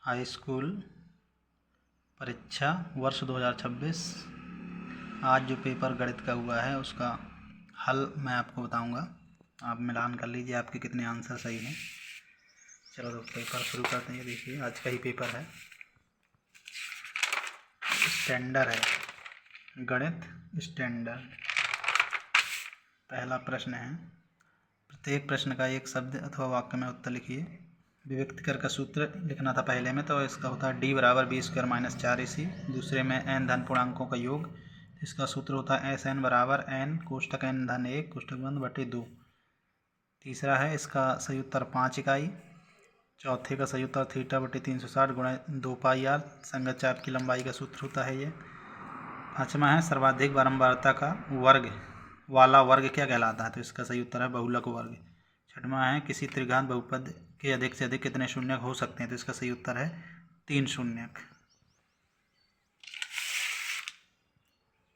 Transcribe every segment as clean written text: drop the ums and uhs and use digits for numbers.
High school परीक्षा वर्ष 2026। आज जो पेपर गणित का हुआ है उसका हल मैं आपको बताऊंगा। आप मिलान कर लीजिए आपके कितने आंसर सही हैं। चलो तो पेपर शुरू करते हैं। देखिए आज का ही पेपर है, स्टैंडर्ड है, गणित स्टैंडर्ड। पहला प्रश्न है, प्रत्येक प्रश्न का एक शब्द अथवा वाक्य में उत्तर लिखिए। विभक्तिकर का सूत्र लिखना था पहले में, तो इसका होता है डी बराबर बी स्क्वायर माइनस 4ac। दूसरे में एन धन पूर्णांकों का योग, इसका सूत्र होता है एस एन बराबर एन कोष्टक एन धन 1 कोष्टक बंद बटे 2। तीसरा है इसका सही उत्तर 5 इकाई। चौथे का सही उत्तर थीटा बटे 360 गुणा 2 पाई आर, संगत चाप की लंबाई का सूत्र होता है ये। पाँचवा है सर्वाधिक बारंबारता का वर्ग वाला वर्ग क्या कहलाता है, तो इसका सही उत्तर है बहुलक वर्ग। छठवां है किसी त्रिघात बहुपद के अधिक से अधिक कितने शून्यक हो सकते हैं, तो इसका सही उत्तर है 3 शून्यक।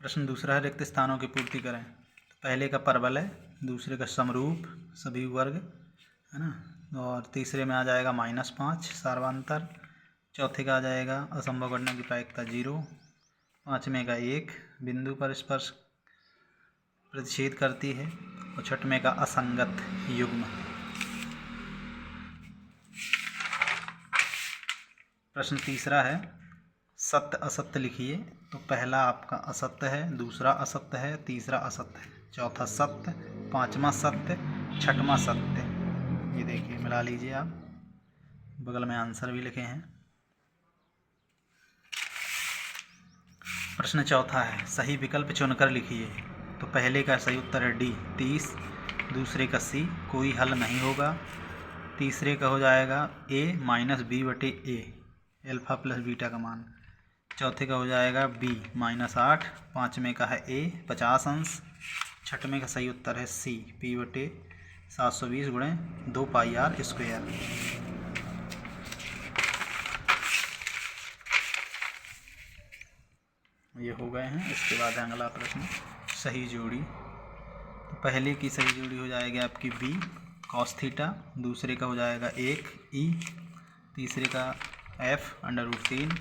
प्रश्न दूसरा है रिक्त स्थानों की पूर्ति करें। तो पहले का परवलय, दूसरे का समरूप सभी वर्ग है ना, और तीसरे में आ जाएगा -5 सार्वांतर। चौथे का आ जाएगा असंभव घटना की प्रायिकता 0। पाँचवें का 1 बिंदु पर स्पर्श प्रतिच्छेद करती है, और छठवें का असंगत युग्म। प्रश्न तीसरा है सत्य असत्य लिखिए। तो पहला आपका असत्य है, दूसरा असत्य है, तीसरा असत्य है, चौथा सत्य, पांचवा सत्य, छठवां सत्य। ये देखिए मिला लीजिए आप, बगल में आंसर भी लिखे हैं। प्रश्न चौथा है सही विकल्प चुनकर लिखिए। तो पहले का सही उत्तर है डी 30, दूसरे का सी कोई हल नहीं होगा, तीसरे का हो जाएगा a माइनस बी बटे ए एल्फा प्लस बीटा का मान, चौथे का हो जाएगा b -8, पाँचवें का है a 50 अंश, छठवें का सही उत्तर है c p बटे 720 गुणे 2 पाई आर स्क्वायर। ये हो गए हैं। इसके बाद अगला प्रश्न सही जोड़ी। तो पहले की सही जोड़ी हो जाएगी आपकी b cos थीटा, दूसरे का हो जाएगा 1 e, तीसरे का f √3,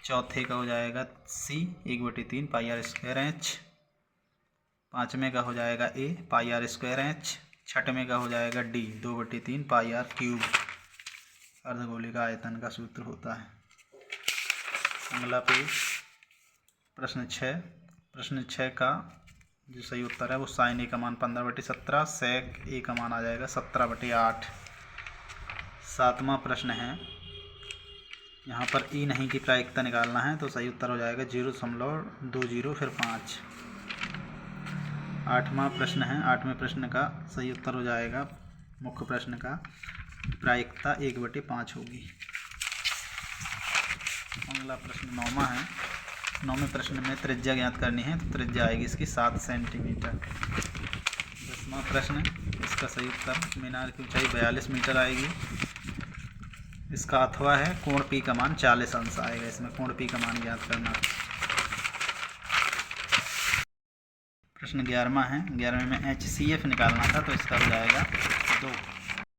चौथे का हो जाएगा c 1/3 pi R square H, पाँचवें का हो जाएगा a pi R square H, छठवें का हो जाएगा d 2/3 पाई आर क्यूब। अर्धगोलिक आयतन का सूत्र होता है। अगला पेज प्रश्न 6। प्रश्न 6 का जो सही उत्तर है वो साइन ए का मान 15/17, सेक ए का मान आ जाएगा 17/8। सातवां प्रश्न है, यहाँ पर ई नहीं की प्रायिकता निकालना है, तो सही उत्तर हो जाएगा 0.20 फिर 5। आठवां प्रश्न है, आठवें प्रश्न का सही उत्तर हो जाएगा मुख्य प्रश्न का प्रायिकता 1/5 होगी। अगला प्रश्न 9वां है। 9वें प्रश्न में त्रिज्या ज्ञात करनी है, तो त्रिज्या आएगी इसकी 7 सेंटीमीटर। 10वां प्रश्न, इसका सही उत्तर मीनार की ऊंचाई 42 मीटर आएगी। इसका अथवा है कोण पी का मान 40 अंश आएगा, इसमें कोण पी का मान ज्ञात करना। प्रश्न 11वां है। 11वें में HCF निकालना था, तो इसका हो जाएगा 2।